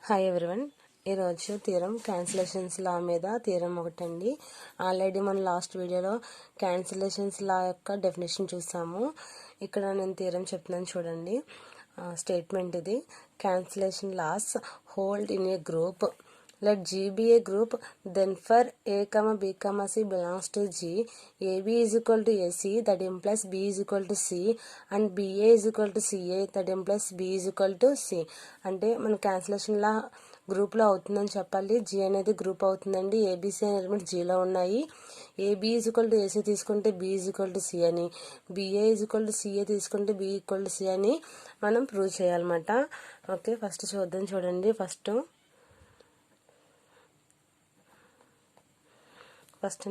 Hi everyone. ఈరోజు theorem cancellations లా మీద theorem ఒకటండి. ఆల్రెడీ మన లాస్ట్ వీడియోలో క్యాన్సిలేషన్స్ లా యొక్క డెఫినేషన్ చూసాము. ఇక్కడ నేను థియరం చెప్తున్నాను చూడండి. స్టేట్మెంట్ ఇది. Cancellation loss hold in a group. Let G be a group, then for A, B, C belongs to G, AB is equal to AC, that implies B is equal to C, and BA is equal to CA, that implies B is equal to C. అంటే మన cancellation law గ్రూప్లో అవుతుందని చెప్పాలి. G అనేది group అవుతుందండి. ABC అనే elements Gలో ఉన్నాయి. AB is equal to AC తీసుకుంటే B is equal to C అని, BA is equal to CA తీసుకుంటే B equal to C అని మనం ప్రూవ్ చేయాలన్నమాట. ఓకే, ఫస్ట్ చూద్దాం చూడండి. ఫస్ట్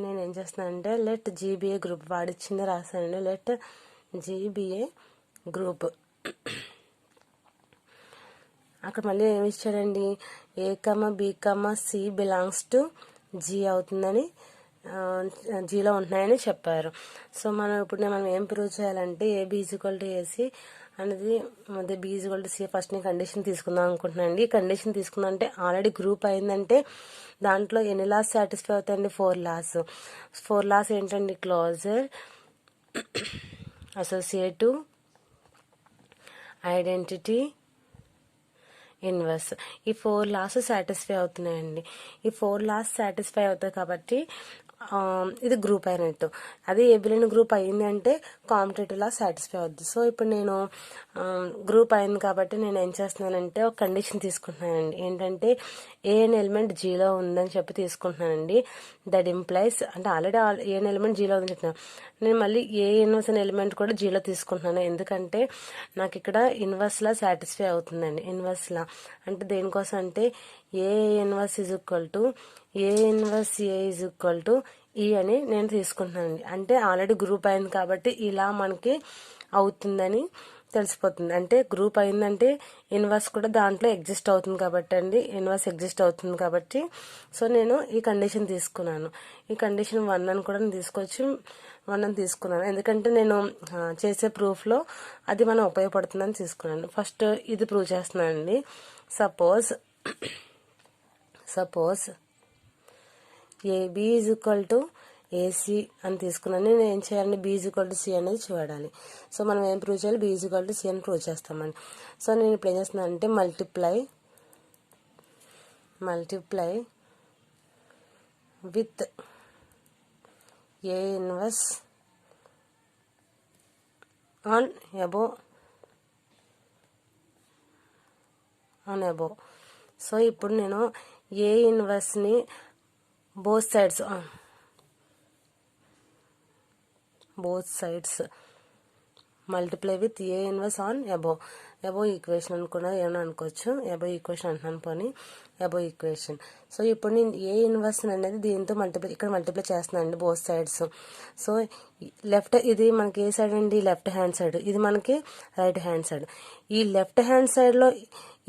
నేను ఏం చేస్తున్నానంటే లెట్ జీబీఏ గ్రూప్ వాడిచ్చింది రాశానండి. Let G be a group. అక్కడ మళ్ళీ ఏమి ఇచ్చాడండి, A B C belongs to G అవుతుందని, జీలో ఉంటున్నాయని చెప్పారు. సో మనం ఏం ప్రూవ్ చేయాలంటే AB is equal to AC అనేది అదే B is equal to C. First నేను కండిషన్ తీసుకుందాం అనుకుంటున్నాను అండి. కండిషన్ తీసుకుందాం అంటే ఆల్రెడీ గ్రూప్ అయిందంటే దాంట్లో ఎన్ని లాస్ సాటిస్ఫై అవుతాయండి? 4 లాస్. 4 లాస్ ఏంటండి? Closure, associative, identity, inverse. ఈ 4 లాస్ సాటిస్ఫై అవుతున్నాయండి. ఈ 4 లాస్ సాటిస్ఫై అవుతాయి కాబట్టి ఇది గ్రూప్ అయినట్టు. అది ఏబిలియన్ గ్రూప్ అయింది అంటే కాంపిటేటివ్ లా సాటిస్ఫై అవుద్ది. సో ఇప్పుడు నేను గ్రూప్ అయింది కాబట్టి నేను ఏం చేస్తున్నానంటే ఒక కండిషన్ తీసుకుంటున్నానండి. ఏంటంటే ఏ ఎన్ ఎలిమెంట్ జీలో ఉందని చెప్పి తీసుకుంటున్నానండి. దట్ ఇంప్లైస్ అంటే ఆల్రెడీ ఏ ఎన్ ఎలిమెంట్ జీలో ఉందని చెప్తున్నాను. నేను మళ్ళీ ఏ ఇన్వర్స్ అనే ఎలిమెంట్ కూడా జీలో తీసుకుంటున్నాను. ఎందుకంటే నాకు ఇక్కడ ఇన్వర్స్ లా సాటిస్ఫై అవుతుందండి. ఇన్వర్స్ లా అంటే దేనికోసం అంటే ఏ inverse is equal to A inverse A is equal to ఈ అని నేను తీసుకుంటున్నానండి. అంటే ఆల్రెడీ గ్రూప్ అయింది కాబట్టి ఇలా మనకి అవుతుందని తెలిసిపోతుంది. అంటే గ్రూప్ అయిందంటే ఇన్వర్స్ కూడా దాంట్లో ఎగ్జిస్ట్ అవుతుంది కాబట్టి అండి, ఇన్వర్స్ ఎగ్జిస్ట్ అవుతుంది కాబట్టి. సో నేను ఈ కండిషన్ తీసుకున్నాను. ఈ కండిషన్ 1 అని కూడా నేను తీసుకొచ్చి 1 అని తీసుకున్నాను. ఎందుకంటే నేను చేసే ప్రూఫ్లో అది మనం ఉపయోగపడుతుందని తీసుకున్నాను. ఫస్ట్ ఇది ప్రూవ్ చేస్తున్నానండి. Suppose AB is equal to AC అని తీసుకున్నాను. నేను ఏం చేయాలంటే B is equal to C అనేది చూడాలి. సో మనం ఏం ప్రూవ్ చేయాలి? B is equal to C అని ప్రూవ్ చేస్తామండి. సో నేను ఇప్పుడు ఏం చేస్తున్నాను అంటే multiply with A inverse on above. So ఇప్పుడు నేను ఏ ఇన్వర్స్ని both sides multiply with A inverse on above equation అనుకున్నా ఏమన్నా అనుకోవచ్చు. అబోవ్ ఈక్వేషన్ అంటున్నాను పోనీ, అబోవ్ ఈక్వేషన్. సో ఇప్పుడు నేను ఏ ఇన్వర్స్ అనేది దీంతో ఇక్కడ మల్టిప్లై చేస్తున్నాను అండి, బోత్ సైడ్స్. సో లెఫ్ట్ ఇది మనకి ఏ సైడ్ అండి? Left hand side. ఇది మనకి రైట్ హ్యాండ్ సైడ్. ఈ లెఫ్ట్ హ్యాండ్ సైడ్లో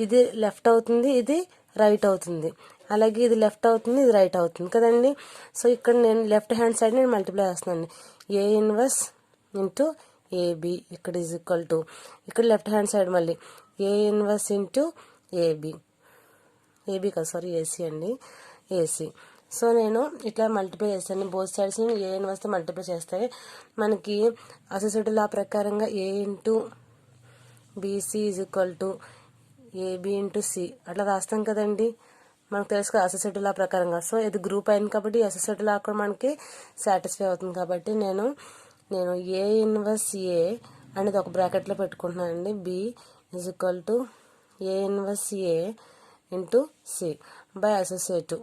ఇది లెఫ్ట్ అవుతుంది, ఇది రైట్ అవుతుంది. అలాగే ఇది లెఫ్ట్ అవుతుంది, ఇది రైట్ అవుతుంది కదండి. సో ఇక్కడ నేను లెఫ్ట్ హ్యాండ్ సైడ్ నేను మల్టిప్లై చేస్తున్నాను. ఏ ఇన్వర్స్ ఇంటూ ఏబి ఇక్కడ ఈజ్ ఈక్వల్ టు, ఇక్కడ లెఫ్ట్ హ్యాండ్ సైడ్ మళ్ళీ ఏ ఇన్వర్స్ ఇంటూ ఏబి కాదు సారీ ఏసీ అండి, ఏసీ. సో నేను ఇట్లా మల్టిప్లై చేస్తాను. బోత్ సైడ్స్ ఏ ఇన్వర్స్తో మల్టిప్లై చేస్తే మనకి అసోసియేటివ్ లా ప్రకారంగా A into BC is equal to AB into C అట్లా రాస్తాం కదండి. మనకు తెలుసు కదా అసోసియేటివ్ లా ప్రకారంగా. సో ఇది గ్రూప్ అయింది కాబట్టి అసోసియేటివ్ లా కూడా మనకి సాటిస్ఫై అవుతుంది కాబట్టి నేను ఏ ఇన్వర్స్ ఏ అనేది ఒక బ్రాకెట్లో పెట్టుకుంటున్నానండి. B is equal to A inverse A into C by associative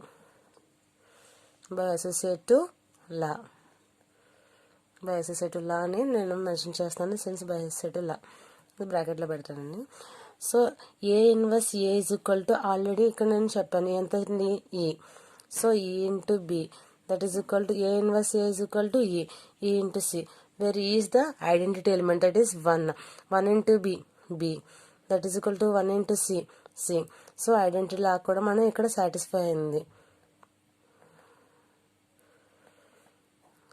law అని నేను మెన్షన్ చేస్తాను. సిన్స్ బై అసోసియేటివ్ లా బ్రాకెట్లో పెడతానండి. So A inverse A is equal to already ఇక్కడ నేను చెప్పాను ఎంత e. So e into B that is equal to A inverse A is equal to e into C where e is the identity element that is 1 into B that is equal to 1 into C. So identity law కూడా మనం ఇక్కడ satisfy అయింది.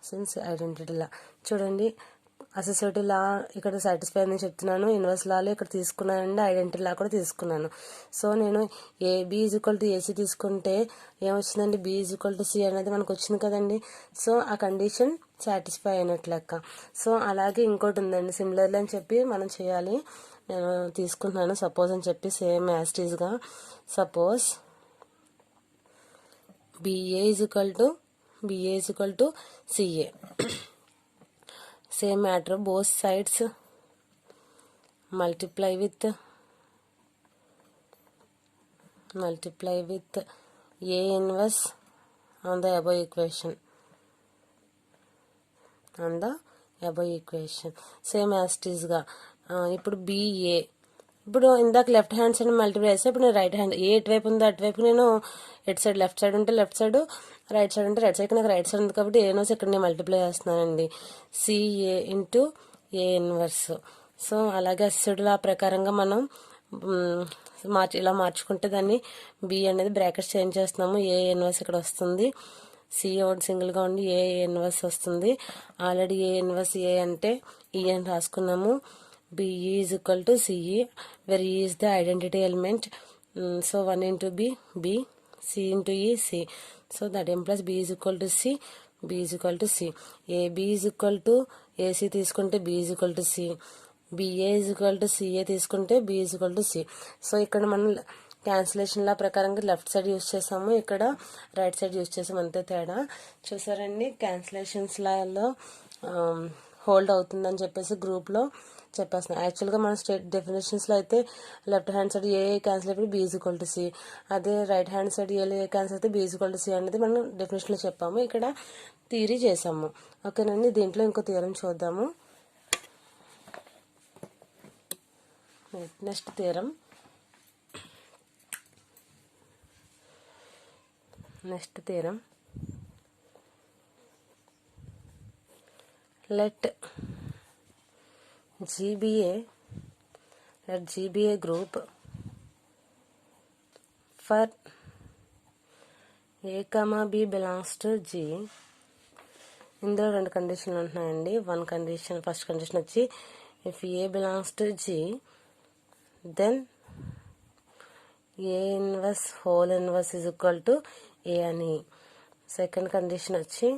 Since identity లా చూడండి associative లా ఇక్కడ satisfy అని చెప్తున్నాను, inverse లాలో ఇక్కడ తీసుకున్నానండి, ఐడెంటిటీ లా కూడా తీసుకున్నాను. సో నేను B is equal to AC తీసుకుంటే ఏమొచ్చిందండి, B is equal to C అనేది మనకు వచ్చింది కదండి. సో ఆ కండిషన్ సాటిస్ఫై అయినట్లు లెక్క. సో అలాగే ఇంకోటి ఉందండి సిమిలర్లీ అని చెప్పి మనం చేయాలి. నేను తీసుకుంటున్నాను సపోజ్ అని చెప్పి సేమ్ యాస్టీస్గా. Suppose BA is equal to CA. same matter, both sides multiply with A inverse on the above equation, same as it ఈస్గా. ఇప్పుడు బిఏ, ఇప్పుడు ఇందాక లెఫ్ట్ హ్యాండ్ సైడ్ మల్టిప్లై చేస్తే ఇప్పుడు నేను రైట్ హ్యాండ్ ఏ ఎటువైపు ఉందో అటువైపు నేను ఎటు సైడ్ లెఫ్ట్ సైడ్ ఉంటే లెఫ్ట్ సైడ్, రైట్ సైడ్ ఉంటే రైట్ సైడ్. నాకు రైట్ సైడ్ ఉంది కాబట్టి ఏ నోస్ ఇక్కడ నేను మల్టిప్లై చేస్తున్నానండి, CA into A inverse. So అలాగే అసిడ్ లా ప్రకారంగా మనం ఇలా మార్చుకుంటే దాన్ని బి అనేది బ్రాకెట్స్ చేంజ్ చేస్తున్నాము. ఏ ఇన్వర్స్ ఇక్కడ వస్తుంది, సి ఒకటి సింగిల్గా ఉండి ఏ ఇన్వర్స్ వస్తుంది. ఆల్రెడీ ఏ ఇన్వర్స్ ఏ అంటే ఈ అని రాసుకున్నాము. BE is equal to CE, where E is the identity element. So 1 into B, C into E, C. So that implies B is equal to C, B is equal to C. AB is equal to AC తీసుకుంటే B is equal to C. BA is equal to CA తీసుకుంటే B is equal to C. So ఇక్కడ మనం cancellation law ప్రకారంగా left side use చేసాము, ఇక్కడ right side use చేసాము, అంతే తేడా. చూసారండి, క్యాన్సిలేషన్స్ లాలో హోల్డ్ అవుతుందని చెప్పేసి గ్రూప్లో చెప్పేస్తున్నాను. యాక్చువల్గా మన స్టేట్ డెఫినేషన్స్లో అయితే left hand side A cancel అయిపోయి B is equal to C, అదే right hand side A cancel అయితే B is equal to C అనేది మనం డెఫినేషన్లో చెప్పాము, ఇక్కడ థియరీ చేసాము. ఓకేనండి, దీంట్లో ఇంకో థియరం చూద్దాము. Next theorem, let GBA group for A, B belongs to G. ఇందులో రెండు కండిషన్లు ఉంటున్నాయండి. ఫస్ట్ కండిషన్ వచ్చి if A belongs to G then A inverse whole inverse is equal to A అని. సెకండ్ కండిషన్ వచ్చి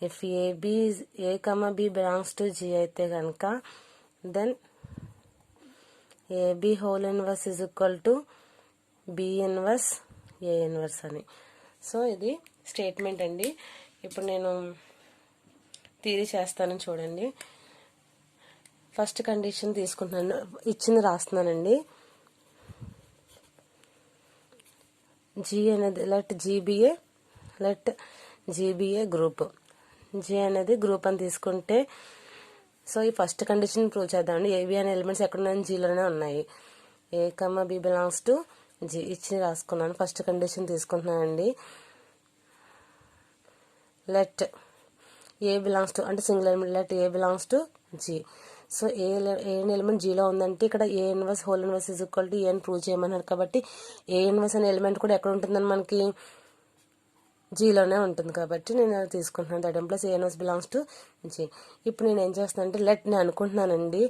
if A B belongs to G అయితే కనుక then AB whole inverse is equal to B inverse A inverse అని. So ఇది statement అండి. ఇప్పుడు నేను theory చేస్తానని చూడండి. ఫస్ట్ కండిషన్ తీసుకుంటున్నాను, ఇచ్చింది రాస్తున్నానండి. జీ అనేది లెట్ జీబీఏ గ్రూప్, జీ అనేది గ్రూప్ అని తీసుకుంటే, సో ఈ ఫస్ట్ కండిషన్ ప్రూవ్ చేద్దామండి. ఏబి అనే ఎలిమెంట్స్ ఎక్కడ ఉన్నాయి, జీలోనే ఉన్నాయి. A B belongs to G ఇచ్చి రాసుకున్నాను. ఫస్ట్ కండిషన్ తీసుకుంటున్నానండి. లెట్ ఏ బిలాంగ్స్ టు అంటే single element, let A belongs to G. So A element జీలో ఉందంటే ఇక్కడ A inverse whole inverse is equal to A అని ప్రూవ్ చేయమన్నాడు కాబట్టి ఏ ఇన్వర్స్ అనే ఎలిమెంట్ కూడా ఎక్కడ ఉంటుందని మనకి జీలోనే ఉంటుంది కాబట్టి నేను అది తీసుకుంటున్నాను. That implies A inverse belongs to G. ఇప్పుడు నేను ఏం చేస్తున్నాను అంటే నేను అనుకుంటున్నానండి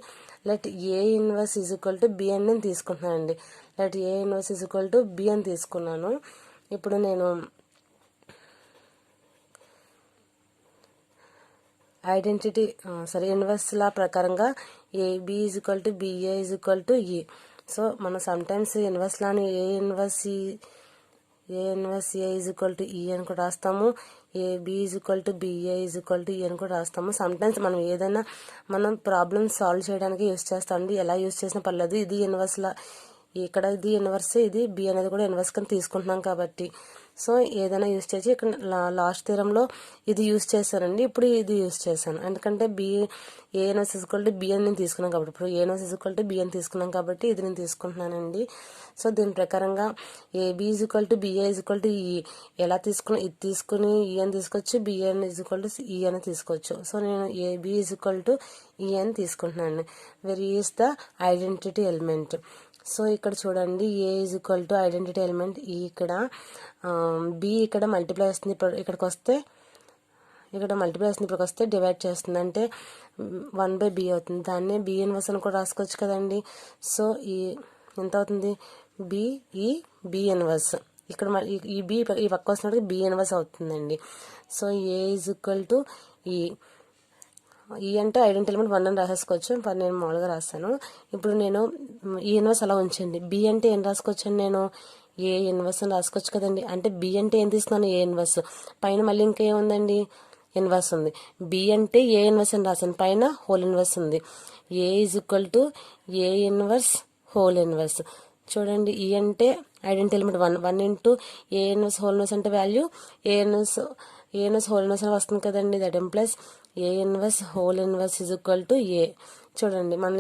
let A inverse is equal to B అని నేను తీసుకుంటున్నానండి. Let A inverse is equal to B అని తీసుకున్నాను. ఇప్పుడు నేను ఇన్వర్స్ లా ప్రకారంగా AB is equal to BA is equal to E. So మనం సమ్టైమ్స్ ఇన్వర్స్ లాని A inverse A is equal to ఈ అని కూడా రాస్తాము, AB is equal to BA is equal to ఈ అని కూడా రాస్తాము. సమ్టైమ్స్ మనం ఏదైనా ప్రాబ్లమ్ సాల్వ్ చేయడానికి యూస్ చేస్తామండి. ఎలా యూస్ చేసినా పర్లేదు. ఇది ఇన్వర్స్ లా, ఇక్కడ ఇది ఇన్వర్స్, ఇది బి అనేది కూడా ఇన్వర్స్ కింద తీసుకుంటున్నాం కాబట్టి సో ఏదైనా యూస్ చేసి ఇక్కడ లాస్ట్ థియరంలో ఇది యూస్ చేశానండి, ఇప్పుడు ఇది యూస్ చేశాను. ఎందుకంటే A inverse equal to B అని నేను తీసుకున్నాను కాబట్టి, ఇప్పుడు A inverse equal to B అని తీసుకున్నాం కాబట్టి ఇది నేను తీసుకుంటున్నానండి. సో దీని ప్రకారంగా AB is equal to BA is equal to e ఎలా తీసుకుని ఇది తీసుకుని ఈ అని తీసుకోవచ్చు, బిఏ ఈజ్ ఈక్వల్ టు ఈ అని తీసుకోవచ్చు. సో నేను ఏబి ఈజ్ ఈక్వల్ టు ఈ అని తీసుకుంటున్నాను. Where is the identity element. So ఇక్కడ చూడండి A is equal to identity element E, ఇక్కడ బి ఇక్కడ మల్టిప్లై వస్తుంది. ఇక్కడికి వస్తే ఇక్కడ మల్టిప్లై చేస్తుంది, ఇప్పటికి వస్తే డివైడ్ చేస్తుంది అంటే 1/b అవుతుంది. దాన్నే b ఇన్వర్స్ అని కూడా రాసుకోవచ్చు కదండి. సో ఈ ఎంత అవుతుంది, b ఇన్వర్స్. ఇక్కడ ఈ b ఈ పక్క వస్తున్నట్టు b ఇన్వర్స్ అవుతుందండి. So a is equal to ఈ అంటే ఐడెంటిటీ ఎలిమెంట్ 1 అని రాసేసుకోవచ్చు. నేను మామూలుగా రాస్తాను. ఇప్పుడు నేను ఈ ఇన్వర్స్ అలా ఉంచండి. బి అంటే ఏం రాసుకోవచ్చండి, నేను ఏ ఇన్వర్స్ అని రాసుకోవచ్చు కదండి. అంటే బి అంటే ఏం తీసుకున్నాను, ఏ ఇన్వర్స్. పైన మళ్ళీ ఇంకా ఏముందండి, ఇన్వర్స్ ఉంది. బి అంటే ఏ ఇన్వర్స్ అని రాశాను, పైన హోల్ ఇన్వర్స్ ఉంది. A is equal to A inverse whole inverse. చూడండి, ఈ అంటే identity element 1 into A inverse whole inverse అంటే value A inverse whole inverse అని వస్తుంది కదండి. That implies A inverse whole inverse is equal to A. చూడండి, మనం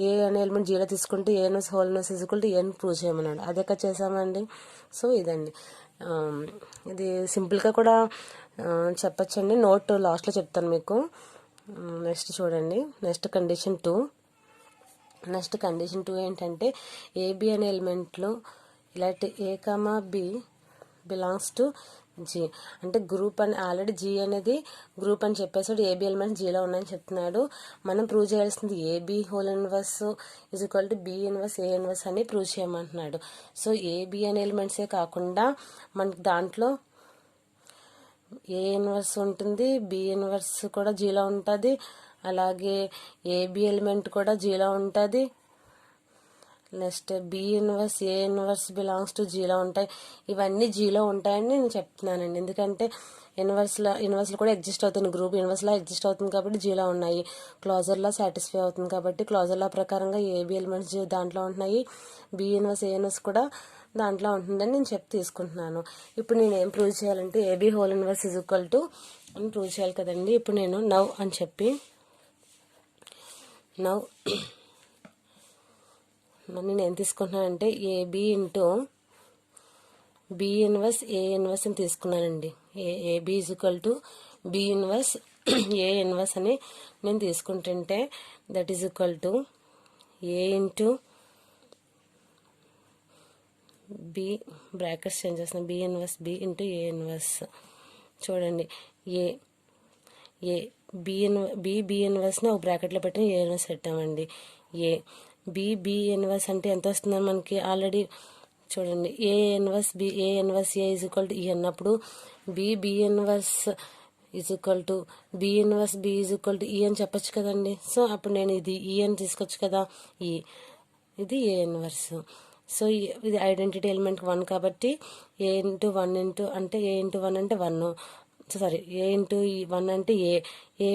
A అనే element zero తీసుకుంటే A inverse whole inverse is equal to A అని prove చేయమన్నాడు. అదే కదా చేసామండి. సో ఇదండి, ఇది సింపుల్గా కూడా చెప్పచ్చండి. నోట్ లాస్ట్లో చెప్తాను మీకు. నెక్స్ట్ చూడండి, నెక్స్ట్ కండిషన్ 2 ఏంటంటే ఏబి అనే ఎలిమెంట్లో ఇలాంటి A comma B belongs to G అంటే గ్రూప్ అని ఆల్రెడీ జీ అనేది గ్రూప్ అని చెప్పేసాడు. ఏబి ఎలిమెంట్స్ జీలో ఉన్నాయని చెప్తున్నాడు. మనం ప్రూవ్ చేయాల్సింది AB whole inverse is equal to B inverse A inverse అని ప్రూవ్ చేయమంటున్నాడు. సో ఏబి అనే ఎలిమెంట్సే కాకుండా మనకి దాంట్లో ఏ ఇన్వర్స్ ఉంటుంది, బి ఇన్వర్స్ కూడా జీలో ఉంటుంది, అలాగే ఏబి ఎలిమెంట్ కూడా జీలో ఉంటుంది. Next B inverse A inverse belongs to జీలో ఉంటాయి. ఇవన్నీ జీలో ఉంటాయని నేను చెప్తున్నానండి. ఎందుకంటే ఇన్వర్స్లో కూడా ఎగ్జిస్ట్ అవుతుంది. గ్రూప్ ఇన్వర్స్లో ఎగ్జిస్ట్ అవుతుంది కాబట్టి జీలో ఉన్నాయి. క్లోజర్లా సాటిస్ఫై అవుతుంది కాబట్టి క్లోజర్లా ప్రకారంగా ఏబి ఎలిమెంట్స్ దాంట్లో ఉంటున్నాయి, బి ఇన్వర్స్ ఏ ఇన్వర్స్ కూడా దాంట్లో ఉంటుందని నేను తీసుకుంటున్నాను. ఇప్పుడు నేను ఏం ప్రూవ్ చేయాలంటే AB whole inverse is equal to అని ప్రూవ్ చేయాలి కదండి. ఇప్పుడు నేను నవ్ అని చెప్పి నేను ఏం తీసుకుంటున్నానంటే AB into B inverse A inverse అని తీసుకున్నానండి. AB is equal to B inverse A inverse అని నేను తీసుకుంటుంటే that is equal to A into B brackets change చేస్తున్నాను, B inverse B into A inverse. చూడండి, బి ఇన్వర్స్ని ఒక బ్రాకెట్లో పెట్టి ఏ ఇన్వర్స్ పెట్టామండి. బి ఇన్వర్స్ అంటే ఎంత వస్తుందని మనకి ఆల్రెడీ చూడండి, A inverse A is equal to e అన్నప్పుడు B inverse is equal to B inverse B is equal to ఈ అని చెప్పొచ్చు కదండి. సో అప్పుడు నేను ఇది ఈ అని తీసుకోవచ్చు కదా, ఇది ఏ ఇన్వర్స్. సో ఇది ఐడెంటిటీ ఎలిమెంట్ 1 కాబట్టి ఏ ఇంటూ 1 ఇంటూ అంటే ఏ ఇంటూ 1 అంటే 1, సారీ ఏ ఇంటూ 1 అంటే ఏ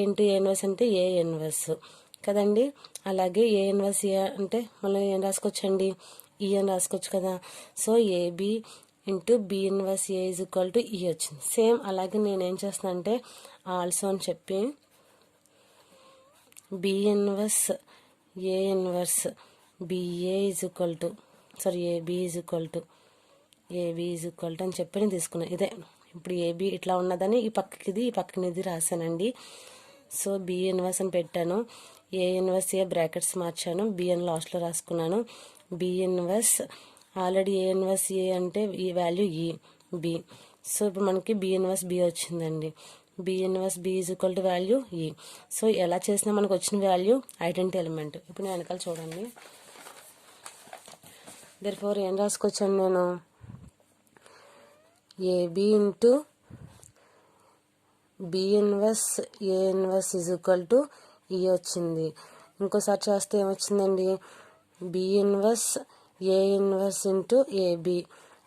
ఇంటూ ఏ ఇన్వర్స్ అంటే ఏ ఇన్వర్స్ కదండి. అలాగే ఏ ఇన్వర్స్ ఏ అంటే మనం ఏం రాసుకోవచ్చండి, ఈ అని రాసుకోవచ్చు కదా. So AB into B inverse A is equal to ఈ వచ్చింది. సేమ్ అలాగే నేనేం చేస్తాను అంటే ఆల్సో అని చెప్పి B inverse A inverse BA is equal to AB is equal to అని చెప్పి నేను తీసుకున్నాను. ఇదే ఇప్పుడు ఏబి ఇట్లా ఉన్నదని ఈ పక్కకి ఇది రాశానండి. సో బి ఇన్వర్స్ అని పెట్టాను, ఏ ఇన్వర్స్ ఏ బ్రాకెట్స్ మార్చాను, బి అని లాస్ట్లో రాసుకున్నాను. B inverse already A inverse A అంటే ఈ వాల్యూ బి. సో ఇప్పుడు మనకి బి ఇన్వర్స్ బి వచ్చిందండి. B inverse B is equal to value so ఎలా చేసినా మనకు వచ్చిన వాల్యూ ఐడెంటిటీ ఎలిమెంట్. ఇప్పుడు నేను వెనకాల చూడండి, దెర్ఫోర్ ఏం రాసుకోవచ్చాను నేను, AB into B inverse A inverse is equal to ఈ వచ్చింది. ఇంకోసారి చేస్తే ఏమొచ్చిందండి, B inverse A inverse into AB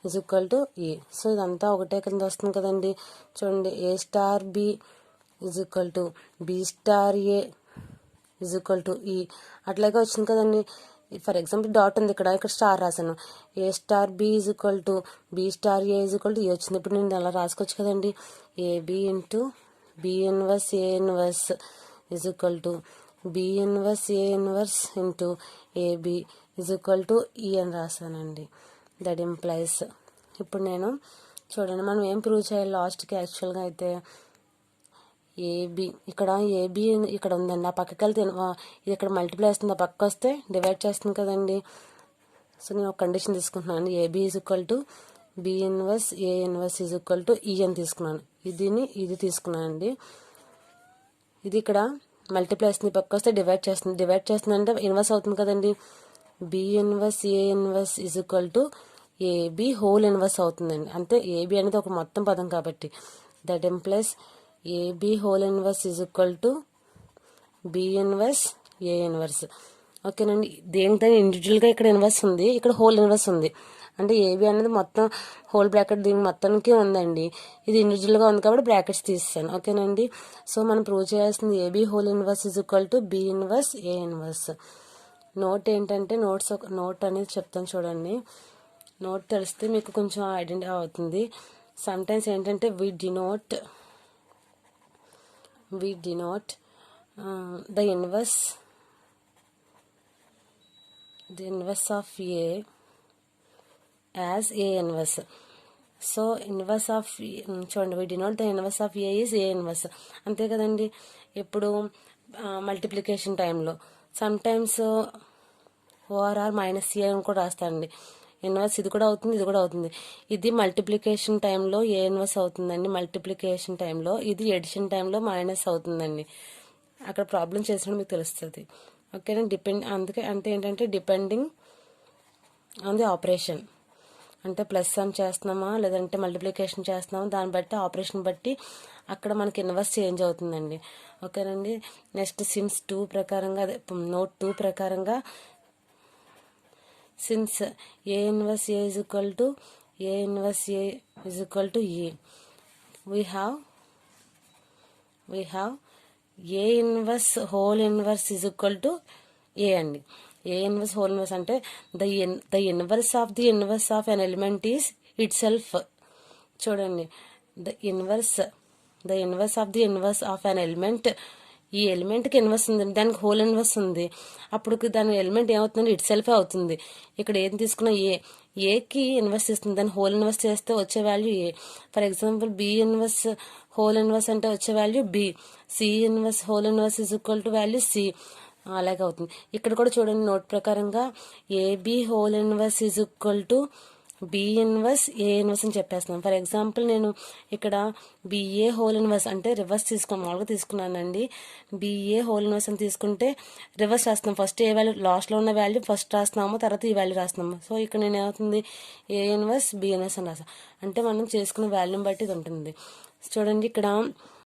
is equal to E. So ఇదంతా ఒకటే కింద వస్తుంది కదండి. చూడండి, A star B is equal to B star A is equal to E అట్లాగే వచ్చింది కదండి. ఫర్ ఎగ్జాంపుల్ డాట్ ఉంది ఇక్కడ స్టార్ రాశాను. A star B is equal to B star A is equal to ఈ వచ్చింది. ఇప్పుడు నేను అలా రాసుకోవచ్చు కదండి, A B into B inverse A inverse is equal to B inverse A inverse into AB is equal to ఈ అని రాశానండి. దట్ ఇంప్లైస్ ఇప్పుడు నేను చూడండి, మనం ఏం ప్రూవ్ చేయాలి లాస్ట్కి యాక్చువల్గా అయితే ఏబి ఇక్కడ ఉందండి. ఆ పక్కకి వెళ్తే ఇది ఇక్కడ మల్టిప్లై చేస్తుంది, ఆ పక్క వస్తే డివైడ్ చేస్తుంది కదండి. సో నేను ఒక కండిషన్ తీసుకుంటున్నాను, AB is equal to B inverse A inverse is equal to ఈ అని తీసుకున్నాను. ఇది తీసుకున్నానండి. ఇది ఇక్కడ మల్టిప్లై చేస్తుంది, పక్క వస్తే డివైడ్ చేస్తుంది అంటే ఇన్వర్స్ అవుతుంది కదండి. B inverse A inverse is equal to AB whole inverse అవుతుందండి. అంటే ఏబి అనేది ఒక మొత్తం పదం కాబట్టి that implies AB whole inverse is equal to B inverse A inverse. ఓకేనండి. దేనికైనా ఇండివిజువల్గా ఇక్కడ ఇన్వర్స్ ఉంది, ఇక్కడ హోల్ ఇన్వర్స్ ఉంది. అంటే ఏబి అనేది మొత్తం హోల్ బ్రాకెట్ దీని మొత్తానికి ఉందండి. ఇది ఇండివిజువల్గా ఉంది కాబట్టి బ్రాకెట్స్ తీసాను. ఓకేనండి. సో మనం ప్రూవ్ చేయాల్సింది AB whole inverse is equal to B inverse A inverse. Note ఏంటంటే నోట్ అనేది చెప్తాను చూడండి. నోట్ తెలిస్తే మీకు కొంచెం ఐడెంటిఫై అవుతుంది. సమ్టైమ్స్ ఏంటంటే we denote the inverse of A as A inverse. So inverse of చూడండి, we denote the inverse of A is A inverse. అంతే కదండి. ఇప్పుడు మల్టిప్లికేషన్ టైంలో సమ్టైమ్స్ ఓఆర్ఆర్ మైనస్ ఏ అని కూడా రాస్తానండి. ఇన్వర్స్ ఇది కూడా అవుతుంది, ఇది కూడా అవుతుంది. ఇది మల్టిప్లికేషన్ టైంలో ఏ ఇన్వర్స్ అవుతుందండి, మల్టిప్లికేషన్ టైంలో. ఇది ఎడిషన్ టైంలో మైనస్ అవుతుందండి. అక్కడ ప్రాబ్లం చేసినప్పుడు మీకు తెలుస్తుంది. ఓకేనా. అందుకే అంటే ఏంటంటే డిపెండింగ్ ఆన్ ది ఆపరేషన్, అంటే ప్లస్ సమ్ చేస్తున్నామా లేదంటే మల్టిప్లికేషన్ చేస్తున్నామా దాన్ని బట్టి ఆపరేషన్ బట్టి అక్కడ మనకి ఇన్వర్స్ చేంజ్ అవుతుందండి. ఓకేనండి. నెక్స్ట్ సిన్స్ 2 ప్రకారంగా నోట్ 2 ప్రకారంగా since A inverse A is equal to A inverse A is equal to E, we have A inverse whole inverse is equal to A అండి. A inverse whole inverse అంటే the inverse of the inverse of an element is itself. చూడండి, the inverse of the inverse of an element, ఈ ఎలిమెంట్కి inverse ఉంది, దానికి whole inverse ఉంది. అప్పుడు దాని element ఏమవుతుందంటే ఇట్ సెల్ఫే అవుతుంది. ఇక్కడ ఏం తీసుకున్నా ఏకి ఇన్వర్స్ ఇస్తుంది, దాన్ని హోల్ ఇన్వర్స్ చేస్తే వచ్చే value A. For example B inverse whole inverse అంటే వచ్చే value B. C inverse whole inverse is equal to value C. అలాగే అవుతుంది. ఇక్కడ కూడా చూడండి, నోట్ ప్రకారంగా AB whole inverse is equal to B inverse A inverse అని చెప్పేస్తున్నాను. ఫర్ ఎగ్జాంపుల్ నేను ఇక్కడ బిఏ హోల్ ఇన్వర్స్ అంటే రివర్స్ మామూలుగా తీసుకున్నానండి. బిఏ హోల్ ఇన్వర్స్ అని తీసుకుంటే రివర్స్ రాస్తున్నాం. ఫస్ట్ ఏ వాల్యూ లాస్ట్లో ఉన్న వాల్యూ ఫస్ట్ రాస్తున్నాము, తర్వాత ఈ వాల్యూ రాస్తున్నాము. సో ఇక్కడ నేను ఏమవుతుంది ఏ ఇన్వర్స్ బి ఇన్వర్స్ అని రాస్తాను. అంటే మనం చేసుకున్న వాల్యూని బట్టి ఇది ఉంటుంది. చూడండి, ఇక్కడ